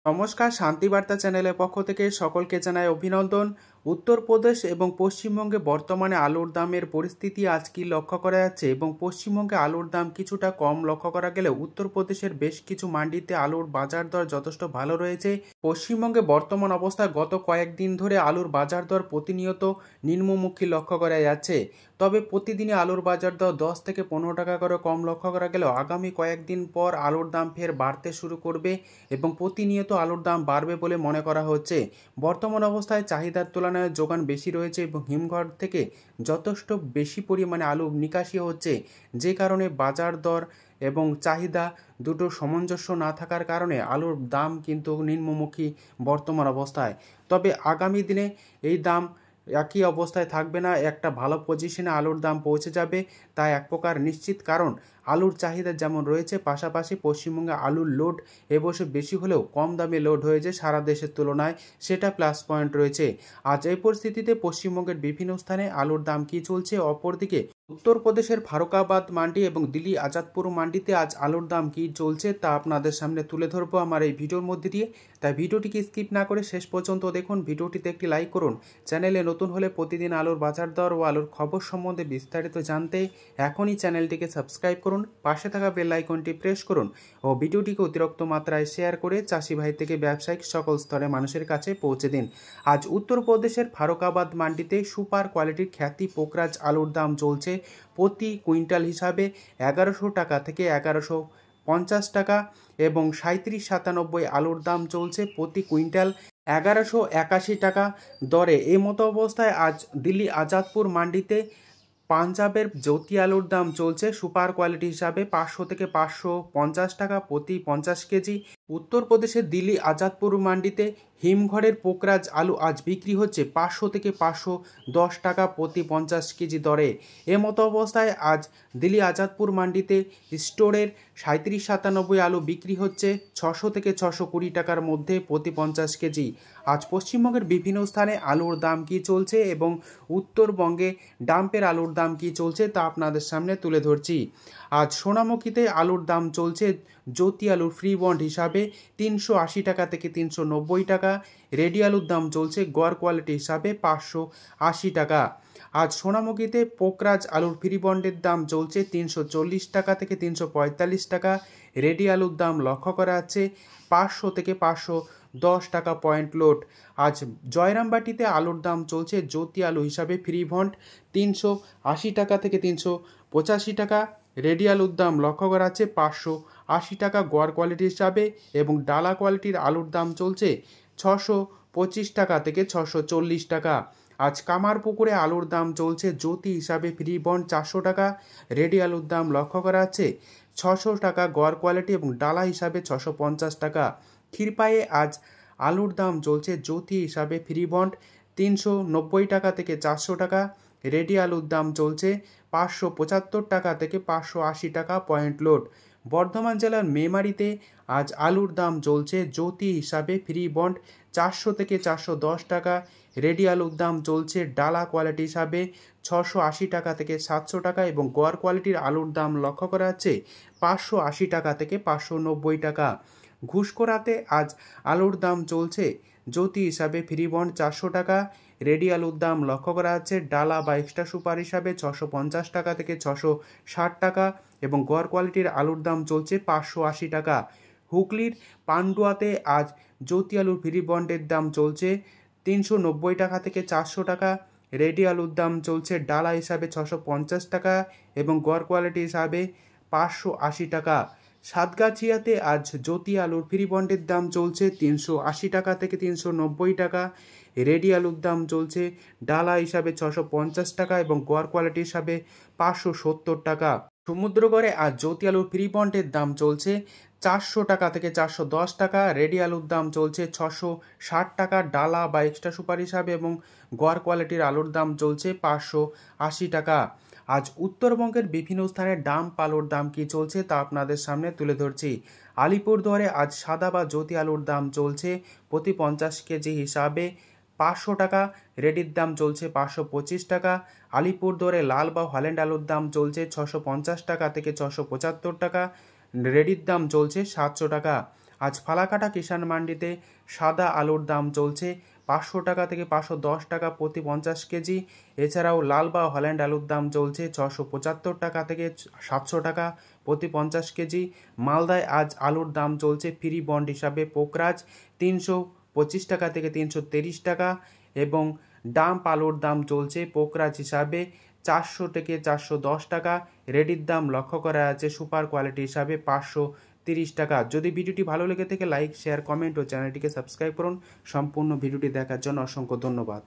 নমস্কার, শান্তিবার্তা চ্যানেলের পক্ষ থেকে সকলকে জানাই অভিনন্দন। উত্তরপ্রদেশ এবং পশ্চিমবঙ্গে বর্তমানে আলুর দামের পরিস্থিতি আজ কি লক্ষ্য করা যাচ্ছে এবং পশ্চিমবঙ্গে আলুর দাম কিছুটা কম লক্ষ্য করা গেলেও উত্তরপ্রদেশের বেশ কিছু মান্ডিতে আলুর বাজার দর যথেষ্ট ভালো রয়েছে। পশ্চিমবঙ্গে বর্তমান অবস্থায় গত কয়েকদিন ধরে আলুর বাজার দর প্রতিনিয়ত নিম্নমুখী লক্ষ্য করা যাচ্ছে। তবে প্রতিদিনই আলুর বাজার দর 10 থেকে 15 টাকা করে কম লক্ষ্য করা গেলেও আগামী কয়েকদিন পর আলুর দাম ফের বাড়তে শুরু করবে এবং প্রতিনিয়ত আলুর দাম বাড়বে বলে মনে করা হচ্ছে। বর্তমান অবস্থায় চাহিদার তুলনায় যোগান বেশি রয়েছে এবং হিমঘর থেকে যথেষ্ট বেশি পরিমাণে আলু নিকাশি হচ্ছে, যে কারণে বাজার দর এবং চাহিদা দুটো সামঞ্জস্য না থাকার কারণে আলুর দাম কিন্তু নিম্নমুখী বর্তমান অবস্থায়। তবে আগামী দিনে এই দাম একই অবস্থায় থাকবে না, একটা ভালো পজিশনে আলুর দাম পৌঁছে যাবে, তাই এক প্রকার নিশ্চিত। কারণ আলুর চাহিদা যেমন রয়েছে, পাশাপাশি পশ্চিমবঙ্গে আলুর লোড এবছর বেশি হলেও কম দামে লোড হয়েছে সারা দেশের তুলনায়, সেটা প্লাস পয়েন্ট রয়েছে। আজ এই পরিস্থিতিতে পশ্চিমবঙ্গের বিভিন্ন স্থানে আলুর দাম কী চলছে, অপরদিকে উত্তরপ্রদেশের ফারুকাবাদ মান্ডি এবং দিল্লি আজাদপুর মান্ডিতে আজ আলুর দাম কী চলছে তা আপনাদের সামনে তুলে ধরবো আমার এই ভিডিওর মধ্যে দিয়ে। তাই ভিডিওটিকে স্কিপ না করে শেষ পর্যন্ত দেখুন। ভিডিওটিতে একটি লাইক করুন। চ্যানেলে নতুন হলে প্রতিদিন আলুর বাজার দর ও আলুর খবর সম্বন্ধে বিস্তারিত জানতে এখনই চ্যানেলটিকে সাবস্ক্রাইব করুন, পাশে থাকা বেল আইকনটি প্রেস করুন ও ভিডিওটিকে অতিরিক্ত মাত্রায় শেয়ার করে চাষি ভাই থেকে ব্যবসায়িক সকল স্তরে মানুষের কাছে পৌঁছে দিন। আজ উত্তরপ্রদেশের ফারুকাবাদ মান্ডিতে সুপার কোয়ালিটির খ্যাতি পোকরাজ আলুর দাম চলছে প্রতি কুইন্টাল হিসাবে 1100 টাকা থেকে 1150 টাকা এবং 3797 আলুর দাম চলছে প্রতি কুইন্টাল 1181 টাকা দরে। এই মতো অবস্থায় আজ দিল্লি আজাদপুর মান্ডিতে পাঞ্জাবের জ্যোতি আলুর দাম চলছে সুপার কোয়ালিটি হিসাবে 500 থেকে 550 টাকা প্রতি 50 কেজি। উত্তরপ্রদেশের দিল্লি আজাদপুর মান্ডিতে হিমঘরের পোকরাজ আলু আজ বিক্রি হচ্ছে 500 থেকে 510 টাকা প্রতি 50 কেজি দরে। মতো অবস্থায় আজ দিল্লি আজাদপুর মান্ডিতে স্টোরের 3797 আলু বিক্রি হচ্ছে 600 থেকে 620 টাকার মধ্যে প্রতি 50 কেজি। আজ পশ্চিমবঙ্গের বিভিন্ন স্থানে আলুর দাম কী চলছে এবং উত্তরবঙ্গে ডাম্পের আলুর দাম কী চলছে তা আপনাদের সামনে তুলে ধরছি। আজ সোনামুখীতে আলুর দাম চলছে জ্যোতি আলুর ফ্রি বন্ড হিসাবে 380 টাকা থেকে 390 টাকা। রেডি আলুর দাম চলছে গড় কোয়ালিটি হিসাবে 580 টাকা। আজ সোনামুখীতে পোকরাজ আলুর ফ্রি বন্ডের দাম চলছে 340 টাকা থেকে 345 টাকা। রেডি আলুর দাম লক্ষ্য করা যাচ্ছে 500 থেকে 510 টাকা পয়েন্ট লোড। আজ জয়রামবাটিতে আলুর দাম চলছে জ্যোতি আলু হিসাবে ফ্রি বন্ড 380 টাকা থেকে 385 টাকা। রেডি আলুর দাম লক্ষ্য করা যাচ্ছে 580 টাকা গড় কোয়ালিটি হিসাবে এবং ডালা কোয়ালিটির আলুর দাম চলছে 625 টাকা থেকে 640 টাকা। আজ কামারপুকুরে আলুর দাম চলছে জ্যোতি হিসাবে ফ্রি বন্ড 400 টাকা। রেডি আলুর দাম লক্ষ্য করা যাচ্ছে 600 টাকা গড় কোয়ালিটি এবং ডালা হিসাবে 650 টাকা। ক্ষীরপায়ে আজ আলুর দাম চলছে জ্যোতি হিসাবে ফ্রি বন্ড 390 টাকা থেকে 400 টাকা। রেডি আলুর দাম চলছে 575 টাকা থেকে 580 টাকা পয়েন্ট লোড। বর্ধমান জেলার মেমারিতে আজ আলুর দাম চলছে জ্যোতি হিসাবে ফ্রি বন্ড 400 থেকে 410 টাকা। রেডি আলুর দাম চলছে ডালা কোয়ালিটি হিসাবে 680 টাকা থেকে 700 টাকা এবং গড় কোয়ালিটির আলুর দাম লক্ষ্য করা যাচ্ছে 580 টাকা থেকে 590 টাকা। ঘুষকরাতে আজ আলুর দাম চলছে জ্যোতি হিসাবে ফ্রি বন্ড 400 টাকা। রেডি আলুর দাম লক্ষ্য করা যাচ্ছে ডালা বা এক্সট্রা সুপার হিসাবে 650 টাকা থেকে 660 টাকা এবং গড় কোয়ালিটির আলুর দাম চলছে 580 টাকা। হুগলির পান্ডুয়াতে আজ জ্যোতি আলুর ফ্রি বন্ডের দাম চলছে 390 টাকা থেকে 400 টাকা। রেডি আলুর দাম চলছে ডালা হিসাবে 650 টাকা এবং গড় কোয়ালিটি হিসাবে 580 টাকা। সাতগাছিয়াতে আজ জ্যোতি আলুর ফ্রি বন্ডের দাম চলছে 380 টাকা থেকে 390 টাকা। রেডি আলুর দাম চলছে ডালা হিসাবে 650 টাকা এবং গড় কোয়ালিটি হিসাবে 570 টাকা। সমুদ্রগড়ে আজ জ্যোতি আলুর ফ্রি বন্ডের দাম চলছে 400 টাকা থেকে 410 টাকা। রেডি আলুর দাম চলছে 660 টাকা ডালা বা এক্সট্রা সুপার হিসাবে এবং গড় কোয়ালিটির আলুর দাম চলছে 580 টাকা। আজ উত্তরবঙ্গের বিভিন্ন স্থানে ডাম্প আলুর দাম কী চলছে তা আপনাদের সামনে তুলে ধরছি। আলিপুরদুয়ারে আজ সাদা বা জ্যোতি আলুর দাম চলছে প্রতি 50 কেজি হিসাবে 500 টাকা। রেডির দাম চলছে 525 টাকা। আলিপুরদুয়ারে লাল বা হল্যান্ড আলুর দাম চলছে 650 টাকা থেকে 675 টাকা। রেডির দাম চলছে 700 টাকা। আজ ফালাকাটা কিষাণ মান্ডিতে সাদা আলুর দাম চলছে 500 টাকা থেকে 510 টাকা প্রতি 50 কেজি। এছাড়াও লাল বা হল্যান্ড আলুর দাম চলছে 675 টাকা থেকে 700 টাকা প্রতি 50 কেজি। মালদায় আজ আলুর দাম চলছে ফ্রি বন্ড হিসাবে পোকরাজ 325 টাকা থেকে 330 টাকা এবং ডাম্প আলুর দাম চলছে পোকরাজ হিসাবে 400 থেকে 410 টাকা। রেডির দাম লক্ষ্য করা আছে সুপার কোয়ালিটি হিসাবে 530 টাকা। যদি ভিডিওটি ভালো লেগে থাকে লাইক শেয়ার কমেন্ট ও চ্যানেলটিকে সাবস্ক্রাইব করুন। সম্পূর্ণ ভিডিওটি দেখার জন্য অসংখ্য ধন্যবাদ।